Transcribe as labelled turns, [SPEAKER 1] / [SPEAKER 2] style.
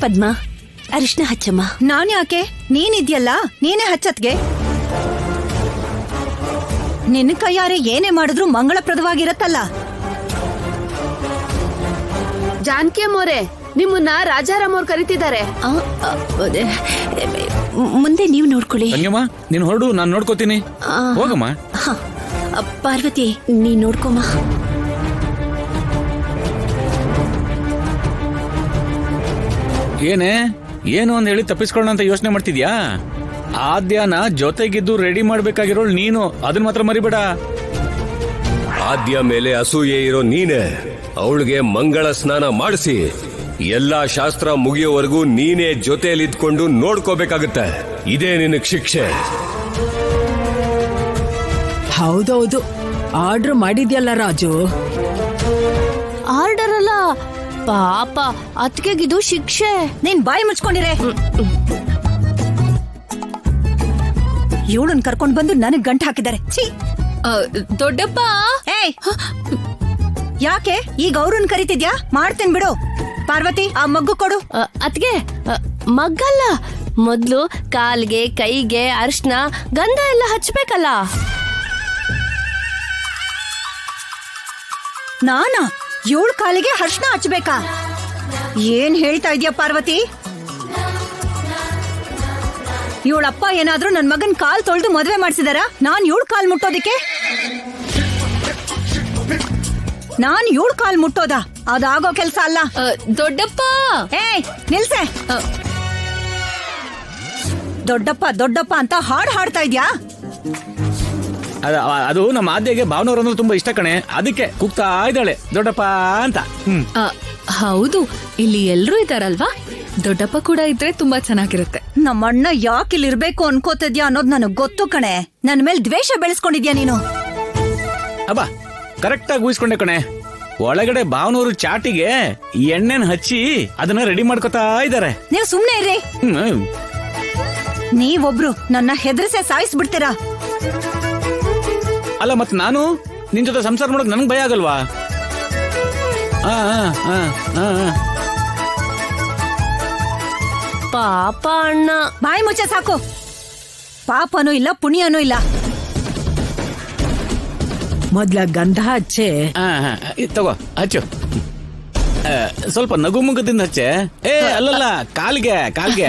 [SPEAKER 1] ಪದ್ಮ, ಅರಿಶಿನ ಹಚ್ಚಮ್ಮ.
[SPEAKER 2] ನಾನ್ ಯಾಕೆ? ನೀನಿದ್ಯಲ್ಲ, ನೀನೇ ಹಚ್ಚತ್ಗೆ. ನಿನ್ನ ಕೈಯಾರೆ ಏನೇ ಮಾಡಿದ್ರು ಮಂಗಳಪ್ರದವಾಗಿರತ್ತಲ್ಲ.
[SPEAKER 3] ಜಾನಕಿ ಅಮ್ಮೋರೆ, ನಿಮ್ಮನ್ನ ರಾಜಾರಾಮ್ ಅವ್ರು ಕರೀತಿದ್ದಾರೆ.
[SPEAKER 1] ಮುಂದೆ ನೀವು ನೋಡ್ಕೊಳ್ಳಿ.
[SPEAKER 4] ತಂಗಮ್ಮ, ನೀನ್ ಹೊರಡು, ನಾನ್ ನೋಡ್ಕೋತೀನಿ. ಹೋಗಮ್ಮ.
[SPEAKER 1] ಪಾರ್ವತಿ, ನೀ ನೋಡ್ಕೊಮ್ಮ.
[SPEAKER 4] ಏನು ಅಂತ ಹೇಳಿ ತಪ್ಪಿಸ್ಕೊಳ್ಳೋಣ ಅಂತ ಯೋಚನೆ ಮಾಡ್ತಿದ್ಯಾ? ಆದ್ಯಾನ ಜೊತೆಗಿದ್ದು ರೆಡಿ ಮಾಡ್ಬೇಕಾಗಿರೋಳು ನೀನು, ಅದನ್ನ ಮಾತ್ರ ಮರಿಬೇಡ.
[SPEAKER 5] ಆದ್ಯ ಮೇಲೆ ಅಸೂಯೆ ಇರೋ ನೀನೆ ಅವಳಿಗೆ ಮಂಗಳ ಸ್ನಾನ ಮಾಡಿಸಿ ಎಲ್ಲಾ ಶಾಸ್ತ್ರ ಮುಗಿಯೋವರೆಗೂ ನೀನೇ ಜೊತೆಯಲ್ಲಿ ಇದ್ಕೊಂಡು ನೋಡ್ಕೋಬೇಕಾಗತ್ತೆ. ಇದೇ ನಿನಗೆ ಶಿಕ್ಷೆ.
[SPEAKER 6] ಹೌದೌದು, ಆರ್ಡರ್ ಮಾಡಿದ್ಯಲ್ಲ ರಾಜು.
[SPEAKER 3] ಆರ್ಡರ್ ಅಲ್ಲ ಪಾಪ, ಅತ್ಗೆಗಿದು ಶಿಕ್ಷೆ.
[SPEAKER 2] ನೀನ್ ಬಾಯಿ ಮುಚ್ಕೊಂಡಿರೆ. ಇವಳನ್ ಕರ್ಕೊಂಡ್ ಬಂದು ನನಗ್ ಗಂಟು ಹಾಕಿದ್ದಾರೆ. ಛೀ!
[SPEAKER 3] ದೊಡ್ಡಪ್ಪ,
[SPEAKER 2] ಏಯ್, ಯಾಕೆ ಈಗ ಅವ್ರನ್ ಕರಿತಿದ್ಯಾ? ಮಾಡ್ತೇನ್ ಬಿಡು. ಪಾರ್ವತಿ, ಆ ಮಗ್ಗು ಕೊಡು.
[SPEAKER 3] ಅತ್ಗೆ, ಮಗ್ಗಲ್ಲ, ಮೊದ್ಲು ಕಾಲ್ಗೆ ಕೈಗೆ ಅರ್ಶನ ಗಂಧ ಎಲ್ಲ ಹಚ್ಬೇಕಲ್ಲ.
[SPEAKER 2] ನಾನಾ ಇವಳ ಕಾಲಿಗೆ ಅರ್ಶನ ಹಚ್ಬೇಕಾ? ಏನ್ ಹೇಳ್ತಾ ಇದ್ಯಾ ಪಾರ್ವತಿ? ಇವಳಪ್ಪ ಏನಾದ್ರೂ ನನ್ ಮಗನ್ ಕಾಲ್ ತೊಳ್ದು ಮದ್ವೆ ಮಾಡ್ಸಿದಾರ? ನಾನ್ ಇವಳ ಕಾಲ್ ಮುಟ್ಟೋದಿಕ್ಕೆ? ನಾನ್ ಇವಳ ಕಾಲ್ ಮುಟ್ಟೋದ? ಅದಾಗೋ ಕೆಲ್ಸ ಅಲ್ಲ.
[SPEAKER 3] ದೊಡ್ಡಪ್ಪ,
[SPEAKER 2] ಏಯ್ ನಿಲ್ಸೆ. ದೊಡ್ಡಪ್ಪ ದೊಡ್ಡಪ್ಪ ಅಂತ ಹಾಡ್ ಹಾಡ್ತಾ ಇದ್ಯಾ?
[SPEAKER 4] ಅದು ನಮ್ಮ ಆದ್ಯಗೆ ಭಾವನವ್ರಂದ್ರೆ ತುಂಬಾ ಇಷ್ಟ ಕಣೆ, ಅದಕ್ಕೆ ಕೂಗ್ತಾ ಇದ್ದಾಳೆ ದೊಡ್ಡಪ್ಪ ಅಂತ.
[SPEAKER 7] ಹೌದು, ಇಲ್ಲಿ ಎಲ್ರೂ ಇದ್ದಾರಲ್ವಾ, ದೊಡ್ಡಪ್ಪ ಕೂಡ ಇದ್ರೆ ತುಂಬಾ ಚೆನ್ನಾಗಿರುತ್ತೆ.
[SPEAKER 2] ನಮ್ಮಣ್ಣ ಯಾಕೆ ಇಲ್ಲಿ ಇರ್ಬೇಕು ಅನ್ಕೋತಿದ್ಯಾ ಅನ್ನೋದು ನನಗ್ ಗೊತ್ತು ಕಣೆ. ನನ್ ಮೇಲೆ ದ್ವೇಷ ಬೆಳೆಸ್ಕೊಂಡಿದ್ಯಾ ನೀನು.
[SPEAKER 4] ಅಬ್ಬಾ, ಕರೆಕ್ಟ್ ಆಗಿ ಊಹಿಸ್ಕೊಂಡೆ ಕಣೆ. ಒಳಗಡೆ ಭಾವನವರು ಚಾಟಿಗೆ ಎಣ್ಣೆನ್ ಹಚ್ಚಿ ಅದನ್ನ ರೆಡಿ ಮಾಡ್ಕೊತಾ ಇದ್ದಾರೆ.
[SPEAKER 2] ನೀವು ಸುಮ್ನೆ ಇರ್ರಿ. ನೀವೊಬ್ರು ನನ್ನ ಹೆದರಿಸೆ ಸಾಯಿಸ್ಬಿಡ್ತೀರಾ.
[SPEAKER 4] ಅಲ್ಲ, ಮತ್ ನಾನು ನಿನ್ ಜೊತೆ ಸಂಸಾರ ಮಾಡೋಕ್ ನನಗ್ ಭಯ ಆಗಲ್ವಾ?
[SPEAKER 3] ಪಾಪ ಅಣ್ಣ.
[SPEAKER 2] ಬಾಯಿ ಮುಚ್ಚೆ ಸಾಕು. ಪಾಪನೂ ಇಲ್ಲ ಪುಣ್ಯನೂ ಇಲ್ಲ.
[SPEAKER 6] ಮೊದ್ಲ ಗಂಧ ಹಚ್ಚೆ.
[SPEAKER 4] ತಗೋ ಹಚ್ಚು. ಸ್ವಲ್ಪ ನಗು ಮುಗದಿಂದ ಹಚ್ಚೆ. ಅಲ್ಲಲ್ಲ, ಕಾಲ್ಗೆ.